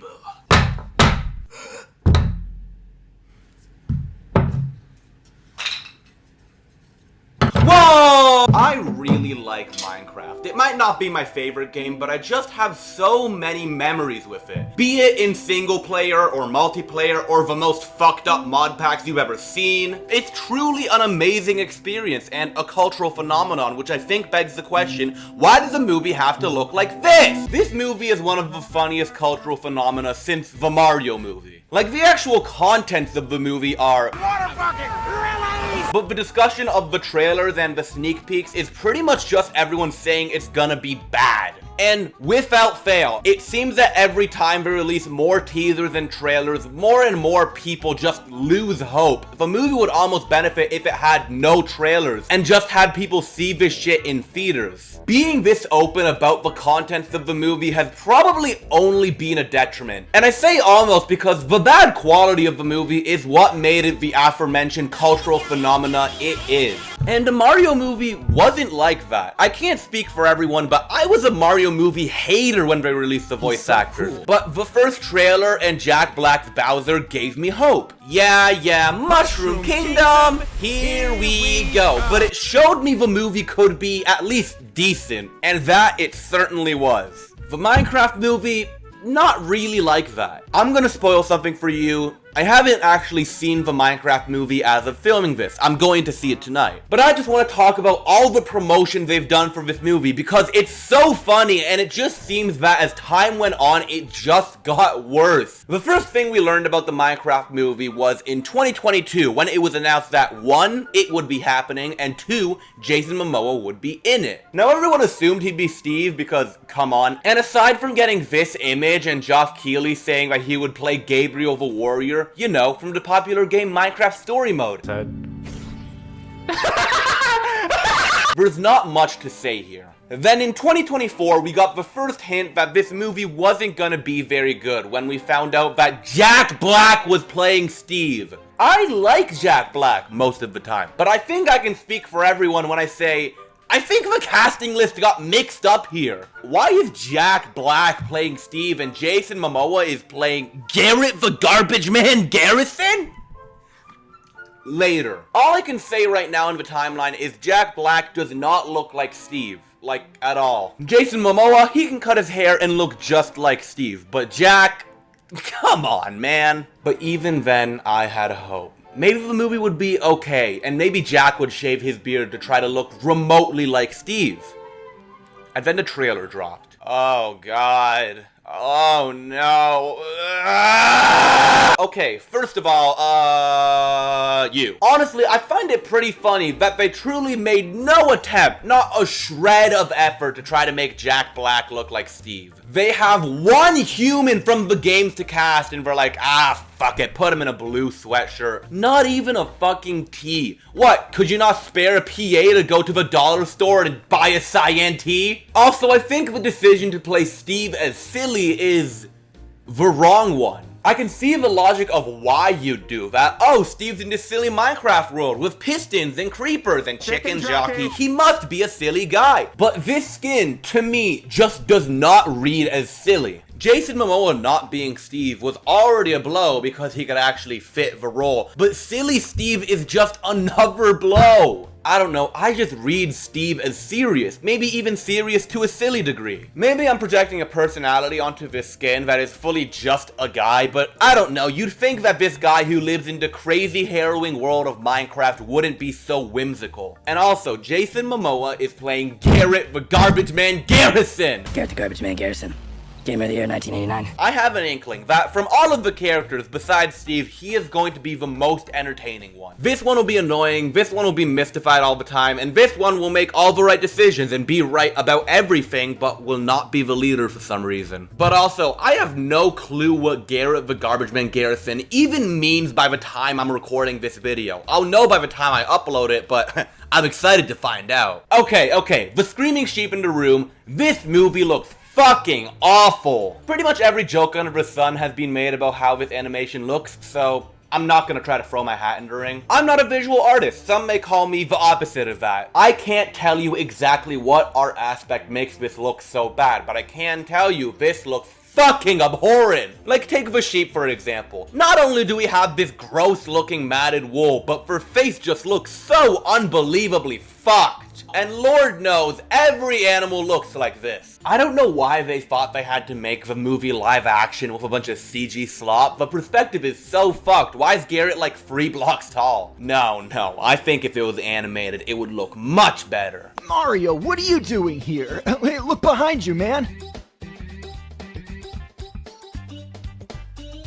table. Whoa! I really like Minecraft. It might not be my favorite game, but I just have so many memories with it. Be it in single player or multiplayer or the most fucked up mod packs you've ever seen. It's truly an amazing experience and a cultural phenomenon, which I think begs the question, why does a movie have to look like this? This movie is one of the funniest cultural phenomena since the Mario movie. Like, the actual contents of the movie are water bucket, really? But the discussion of the trailers and the sneak peeks is pretty much just everyone saying it's gonna be bad. And without fail, it seems that every time they release more teasers and trailers, more and more people just lose hope. The movie would almost benefit if it had no trailers and just had people see this shit in theaters. Being this open about the contents of the movie has probably only been a detriment. And I say almost because the bad quality of the movie is what made it the aforementioned cultural phenomena it is. And the Mario movie wasn't like that. I can't speak for everyone, but I was a Mario movie hater when they released the voice actors. Cool. But the first trailer and Jack Black's Bowser gave me hope. Yeah, Mushroom Kingdom, here we go. But it showed me the movie could be at least decent, and that it certainly was. The Minecraft movie, not really like that. I'm gonna spoil something for you. I haven't actually seen the Minecraft movie as of filming this. I'm going to see it tonight. But I just want to talk about all the promotion they've done for this movie because it's so funny and it just seems that as time went on, it just got worse. The first thing we learned about the Minecraft movie was in 2022 when it was announced that 1, it would be happening, and 2, Jason Momoa would be in it. Now everyone assumed he'd be Steve because, come on. And aside from getting this image and Geoff Keighley saying that he would play Gabriel the Warrior, you know, from the popular game Minecraft Story Mode. There's not much to say here. Then in 2024, we got the first hint that this movie wasn't gonna be very good when we found out that Jack Black was playing Steve. I like Jack Black most of the time, but I think I can speak for everyone when I say, I think the casting list got mixed up here. Why is Jack Black playing Steve and Jason Momoa is playing Garrett the Garbage Man Garrison? Later. All I can say right now in the timeline is Jack Black does not look like Steve. Like, at all. Jason Momoa, he can cut his hair and look just like Steve. But Jack, come on, man. But even then, I had hope. Maybe the movie would be okay, and maybe Jack would shave his beard to try to look remotely like Steve. And then the trailer dropped. Oh god. Oh no. Okay, first of all, you. Honestly, I find it pretty funny that they truly made no attempt, not a shred of effort to try to make Jack Black look like Steve. They have one human from the games to cast and they're like, fuck it, put him in a blue sweatshirt. Not even a fucking tea. What, could you not spare a PA to go to the dollar store and buy a cyan tea? Also, I think the decision to play Steve as silly is the wrong one. I can see the logic of why you'd do that. Oh, Steve's in this silly Minecraft world with pistons and creepers and chicken jockey. He must be a silly guy. But this skin, to me, just does not read as silly. Jason Momoa not being Steve was already a blow because he could actually fit the role. But silly Steve is just another blow. I don't know, I just read Steve as serious, maybe even serious to a silly degree. Maybe I'm projecting a personality onto this skin that is fully just a guy, but I don't know, you'd think that this guy who lives in the crazy harrowing world of Minecraft wouldn't be so whimsical. And also, Jason Momoa is playing Garrett the Garbage Man Garrison! Garrett the Garbage Man Garrison. Game of the Year 1989. I have an inkling that from all of the characters besides Steve, he is going to be the most entertaining one. This one will be annoying, this one will be mystified all the time, and this one will make all the right decisions and be right about everything, but will not be the leader for some reason. But also, I have no clue what Garrett the Garbage Man Garrison even means by the time I'm recording this video. I'll know by the time I upload it, but I'm excited to find out. Okay, the screaming sheep in the room, this movie looks fucking awful. Pretty much every joke under the sun has been made about how this animation looks, so I'm not gonna try to throw my hat in the ring. I'm not a visual artist. Some may call me the opposite of that. I can't tell you exactly what art aspect makes this look so bad, but I can tell you this looks fucking abhorrent. Like, take the sheep for example. Not only do we have this gross looking matted wool, but their face just looks so unbelievably fucked. And Lord knows, every animal looks like this. I don't know why they thought they had to make the movie live action with a bunch of CG slop. The perspective is so fucked. Why is Garrett like 3 blocks tall? No, I think if it was animated, it would look much better. Mario, what are you doing here? Hey, look behind you, man.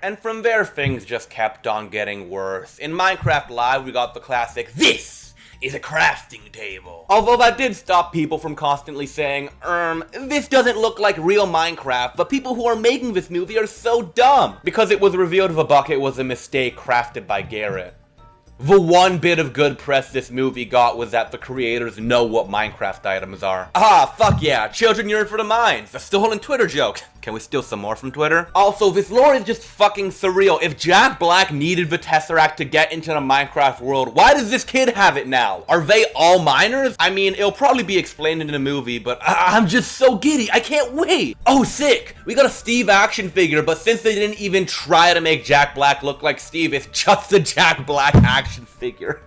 And from there, things just kept on getting worse. In Minecraft Live, we got the classic, "This is a crafting table." Although that did stop people from constantly saying, this doesn't look like real Minecraft. The people who are making this movie are so dumb. Because it was revealed the bucket was a mistake crafted by Garrett. The one bit of good press this movie got was that the creators know what Minecraft items are. Ah, fuck yeah, children yearn for the mines. A stolen Twitter joke. Can we steal some more from Twitter? Also, this lore is just fucking surreal. If Jack Black needed the Tesseract to get into the Minecraft world, why does this kid have it now? Are they all miners? I mean, it'll probably be explained in the movie, but I'm just so giddy. I can't wait. Oh, sick. We got a Steve action figure, but since they didn't even try to make Jack Black look like Steve, it's just a Jack Black action figure.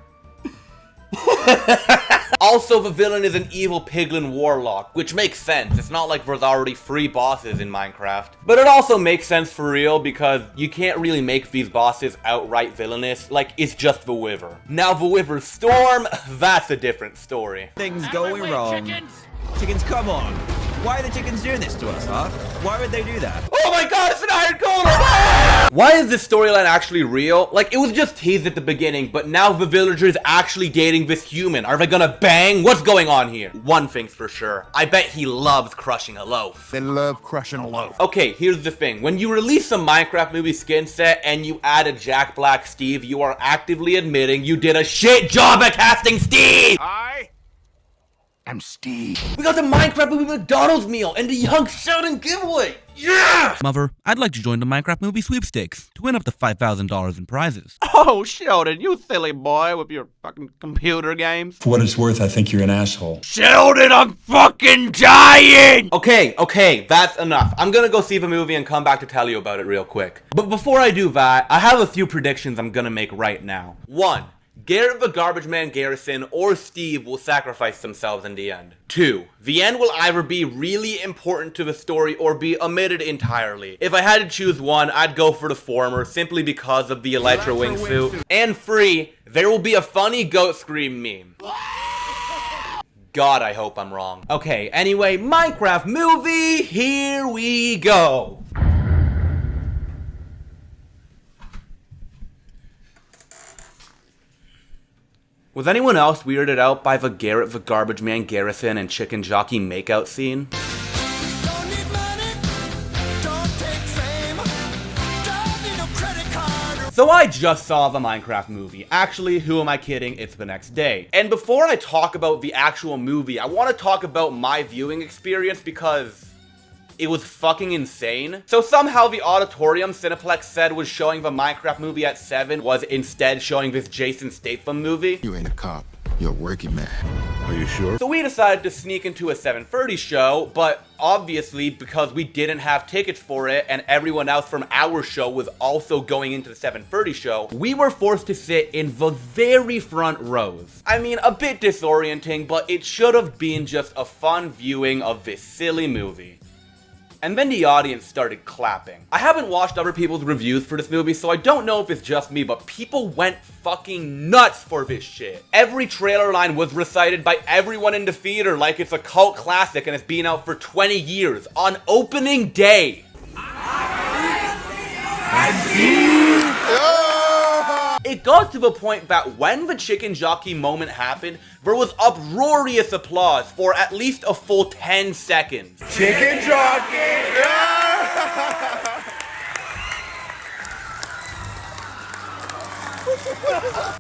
Also, the villain is an evil piglin warlock, which makes sense. It's not like there's already 3 bosses in Minecraft. But it also makes sense for real because you can't really make these bosses outright villainous. Like, it's just the Wyvern. Now, the Wyvern Storm, that's a different story. Things going wrong. Chickens, come on. Why are the chickens doing this to us, huh? Why would they do that? Oh my god, it's an iron golem! Why is this storyline actually real? Like, it was just teased at the beginning, but now the villager is actually dating this human. Are they gonna bang? What's going on here? One thing's for sure. I bet he loves crushing a loaf. They love crushing a loaf. Okay, here's the thing. When you release a Minecraft movie skin set and you add a Jack Black Steve, you are actively admitting you did a shit job at casting Steve! I'm Steve. We got the Minecraft movie McDonald's meal and the Young Sheldon giveaway! Yeah! Mother, I'd like to join the Minecraft movie sweepstakes to win up to $5,000 in prizes. Oh, Sheldon, you silly boy with your fucking computer games. For what it's worth, I think you're an asshole. Sheldon, I'm fucking dying! Okay, that's enough. I'm gonna go see the movie and come back to tell you about it real quick. But before I do that, I have a few predictions I'm gonna make right now. 1. Garrett the Garbage Man Garrison or Steve will sacrifice themselves in the end. 2. The end will either be really important to the story or be omitted entirely. If I had to choose one, I'd go for the former simply because of the Elytra wingsuit. And 3. There will be a funny goat scream meme. God, I hope I'm wrong. Okay, anyway, Minecraft movie, here we go. Was anyone else weirded out by the Garrett the Garbage Man Garrison and Chicken Jockey makeout scene? Don't need money, don't take fame, don't need no credit card. So I just saw the Minecraft movie. Actually, who am I kidding? It's the next day. And before I talk about the actual movie, I want to talk about my viewing experience because it was fucking insane. So somehow the auditorium Cineplex said was showing the Minecraft movie at 7 was instead showing this Jason Statham movie. You ain't a cop. You're a working man. Are you sure? So we decided to sneak into a 7:30 show, but obviously because we didn't have tickets for it and everyone else from our show was also going into the 7:30 show, we were forced to sit in the very front rows. I mean, a bit disorienting, but it should have been just a fun viewing of this silly movie. And then the audience started clapping. I haven't watched other people's reviews for this movie, so I don't know if it's just me, but people went fucking nuts for this shit. Every trailer line was recited by everyone in the theater like it's a cult classic and it's been out for 20 years on opening day. It got to the point that when the chicken jockey moment happened, there was uproarious applause for at least a full 10 seconds. Chicken jockey!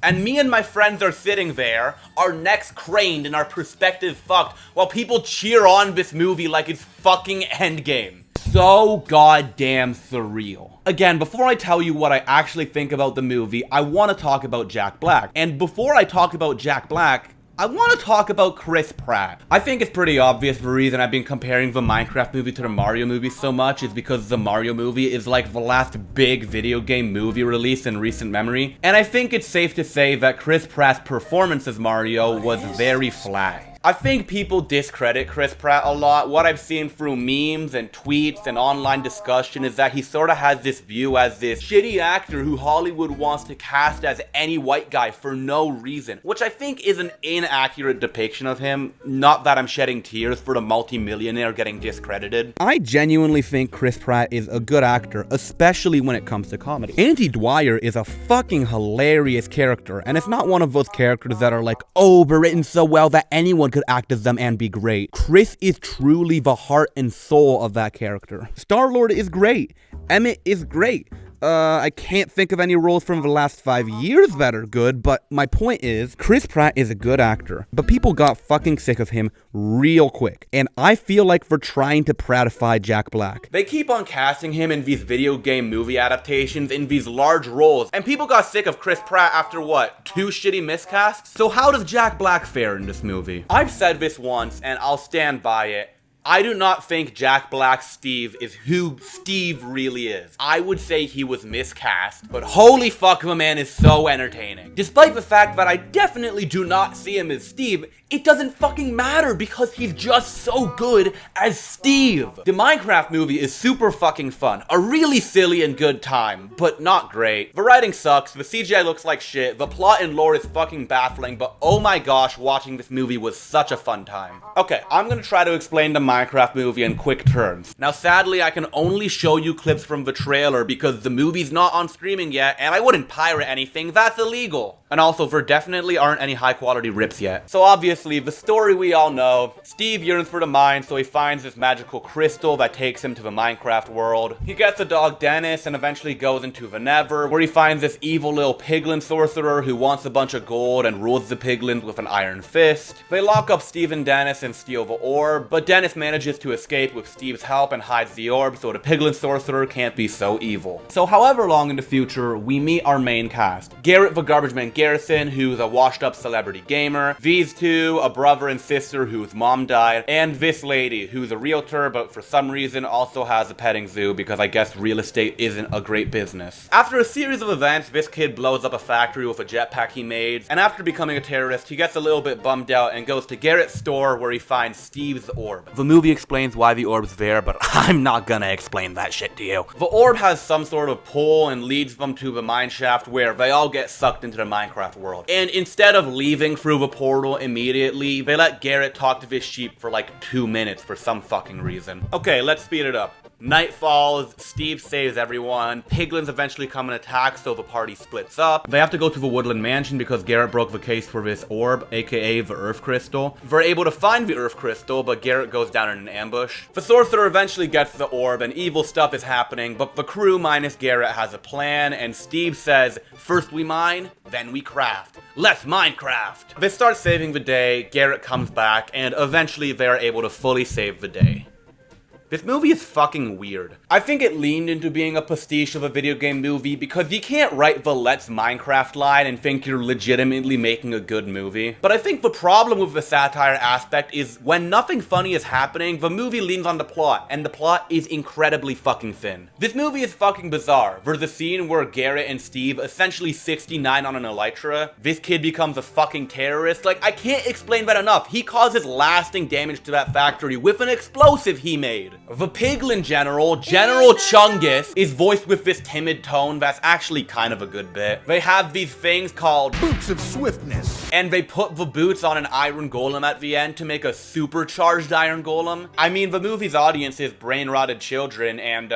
And me and my friends are sitting there, our necks craned and our perspective fucked, while people cheer on this movie like it's fucking Endgame. So goddamn surreal. Again, before I tell you what I actually think about the movie, I want to talk about Jack Black. And before I talk about Jack Black, I want to talk about Chris Pratt. I think it's pretty obvious the reason I've been comparing the Minecraft movie to the Mario movie so much is because the Mario movie is like the last big video game movie release in recent memory, and I think it's safe to say that Chris Pratt's performance as Mario was very flat. I think people discredit Chris Pratt a lot. What I've seen through memes and tweets and online discussion is that he sort of has this view as this shitty actor who Hollywood wants to cast as any white guy for no reason, which I think is an inaccurate depiction of him. Not that I'm shedding tears for the multi-millionaire getting discredited. I genuinely think Chris Pratt is a good actor, especially when it comes to comedy. Andy Dwyer is a fucking hilarious character, and it's not one of those characters that are like, oh, they're written so well that anyone could act as them and be great. Chris is truly the heart and soul of that character. Star-Lord is great. Emmett is great. I can't think of any roles from the last 5 years that are good, but my point is, Chris Pratt is a good actor, but people got fucking sick of him real quick, and I feel like they're trying to Prattify Jack Black. They keep on casting him in these video game movie adaptations in these large roles, and people got sick of Chris Pratt after what, 2 shitty miscasts? So how does Jack Black fare in this movie? I've said this once, and I'll stand by it. I do not think Jack Black's Steve is who Steve really is. I would say he was miscast, but holy fuck, the man is so entertaining. Despite the fact that I definitely do not see him as Steve, it doesn't fucking matter because he's just so good as Steve. The Minecraft movie is super fucking fun, a really silly and good time, but not great. The writing sucks, the CGI looks like shit, the plot and lore is fucking baffling, but oh my gosh, watching this movie was such a fun time. Okay, I'm gonna try to explain the Minecraft movie in quick terms. Now sadly, I can only show you clips from the trailer because the movie's not on streaming yet, and I wouldn't pirate anything, that's illegal. And also, there definitely aren't any high quality rips yet. So obviously, the story we all know, Steve yearns for the mine, so he finds this magical crystal that takes him to the Minecraft world. He gets the dog Dennis and eventually goes into the Nether, where he finds this evil little piglin sorcerer who wants a bunch of gold and rules the piglins with an iron fist. They lock up Steve and Dennis and steal the orb, but Dennis manages to escape with Steve's help and hides the orb so the piglin sorcerer can't be so evil. So however long in the future, we meet our main cast. Garrett the Garbage Man Garrison, who's a washed up celebrity gamer, these two, a brother and sister whose mom died, and this lady, who's a realtor but for some reason also has a petting zoo because I guess real estate isn't a great business. After a series of events, this kid blows up a factory with a jetpack he made, and after becoming a terrorist, he gets a little bit bummed out and goes to Garrett's store where he finds Steve's orb. The movie explains why the orb's there, but I'm not gonna explain that shit to you. The orb has some sort of pull and leads them to the mine shaft where they all get sucked into the Minecraft world. And instead of leaving through the portal immediately, they let Garrett talk to this sheep for like 2 minutes for some fucking reason. Okay, let's speed it up. Night falls, Steve saves everyone, piglins eventually come and attack so the party splits up. They have to go to the Woodland Mansion because Garrett broke the case for this orb, aka the Earth Crystal. They're able to find the Earth Crystal, but Garrett goes down in an ambush. The sorcerer eventually gets the orb and evil stuff is happening, but the crew minus Garrett has a plan, and Steve says, first we mine, then we craft. Let's Minecraft! They start saving the day, Garrett comes back, and eventually they are able to fully save the day. This movie is fucking weird. I think it leaned into being a pastiche of a video game movie because you can't write the Let's Minecraft line and think you're legitimately making a good movie. But I think the problem with the satire aspect is when nothing funny is happening, the movie leans on the plot, and the plot is incredibly fucking thin. This movie is fucking bizarre. There's a scene where Garrett and Steve essentially 69 on an elytra. This kid becomes a fucking terrorist. Like, I can't explain that enough. He causes lasting damage to that factory with an explosive he made. The Piglin General, General Chungus, is voiced with this timid tone that's actually kind of a good bit. They have these things called Boots of Swiftness. and they put the boots on an iron golem at the end to make a supercharged iron golem. I mean, the movie's audience is brain-rotted children, and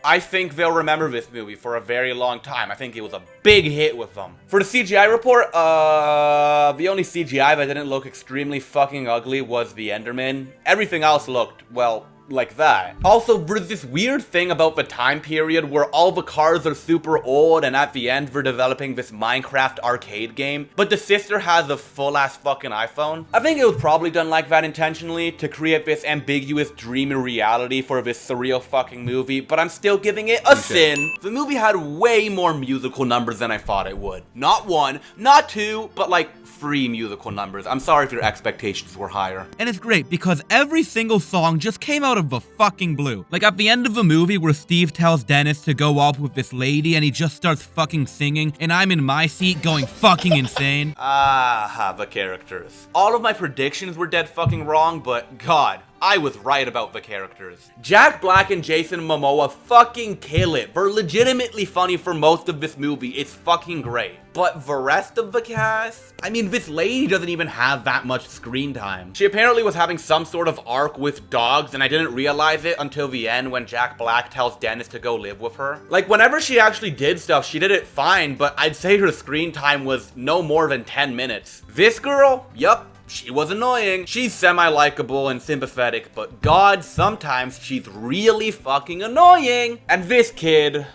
I think they'll remember this movie for a very long time. I think it was a big hit with them. For the CGI report, the only CGI that didn't look extremely fucking ugly was the Enderman. Everything else looked, well, like that. Also, there's this weird thing about the time period where all the cars are super old and at the end they're developing this Minecraft arcade game, but the sister has a full-ass fucking iPhone. I think it was probably done like that intentionally to create this ambiguous dreamy reality for this surreal fucking movie, but I'm still giving it a sin. The movie had way more musical numbers than I thought it would. Not one, not two, but like 3 musical numbers. I'm sorry if your expectations were higher. And it's great because every single song just came out of the fucking blue. Like at the end of the movie where Steve tells Dennis to go up with this lady and he just starts fucking singing and I'm in my seat going fucking insane. The characters. All of my predictions were dead fucking wrong, but God, I was right about the characters. Jack Black and Jason Momoa fucking kill it. They're legitimately funny for most of this movie. It's fucking great. But the rest of the cast? I mean, this lady doesn't even have that much screen time. She apparently was having some sort of arc with dogs, and I didn't realize it until the end when Jack Black tells Dennis to go live with her. Like, whenever she actually did stuff, she did it fine, but I'd say her screen time was no more than 10 minutes. This girl? Yup. She was annoying. She's semi-likable and sympathetic, but God, sometimes she's really fucking annoying. And this kid...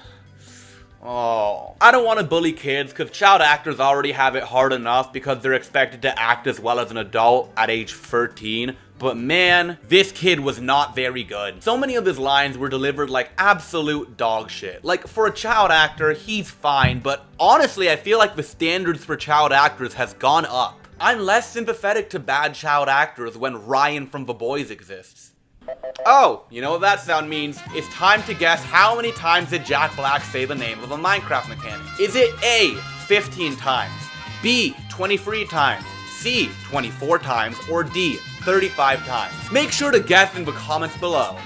Oh, I don't want to bully kids because child actors already have it hard enough because they're expected to act as well as an adult at age 13. But man, this kid was not very good. So many of his lines were delivered like absolute dog shit. Like, for a child actor, he's fine, but honestly, I feel like the standards for child actors has gone up. I'm less sympathetic to bad child actors when Ryan from The Boys exists. Oh, you know what that sound means? It's time to guess how many times did Jack Black say the name of a Minecraft mechanic. Is it A, 15 times, B, 23 times, C, 24 times, or D, 35 times? Make sure to guess in the comments below.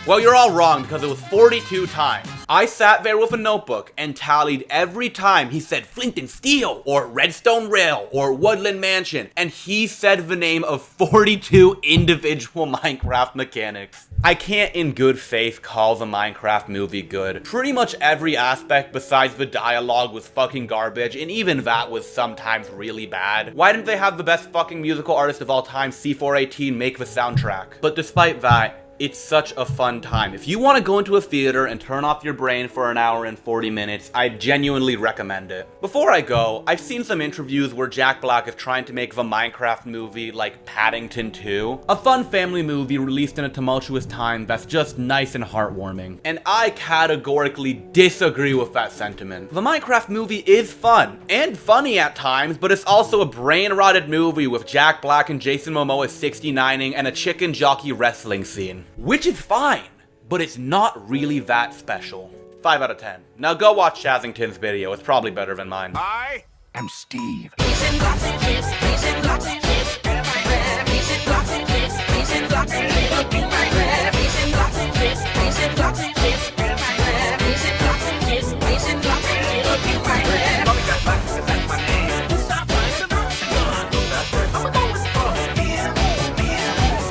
Well, you're all wrong because it was 42 times. I sat there with a notebook and tallied every time he said Flint and Steel, or Redstone Rail, or Woodland Mansion, and he said the name of 42 individual Minecraft mechanics. I can't in good faith call the Minecraft movie good. Pretty much every aspect besides the dialogue was fucking garbage, and even that was sometimes really bad. Why didn't they have the best fucking musical artist of all time, C418, make the soundtrack? But despite that, it's such a fun time. If you want to go into a theater and turn off your brain for an hour and 40 minutes, I genuinely recommend it. Before I go, I've seen some interviews where Jack Black is trying to make the Minecraft movie like Paddington 2. A fun family movie released in a tumultuous time that's just nice and heartwarming. And I categorically disagree with that sentiment. The Minecraft movie is fun and funny at times, but it's also a brain-rotted movie with Jack Black and Jason Momoa 69ing and a chicken jockey wrestling scene. Which is fine, but it's not really that special. 5 out of 10. Now go watch Shazington's video, it's probably better than mine. I am Steve.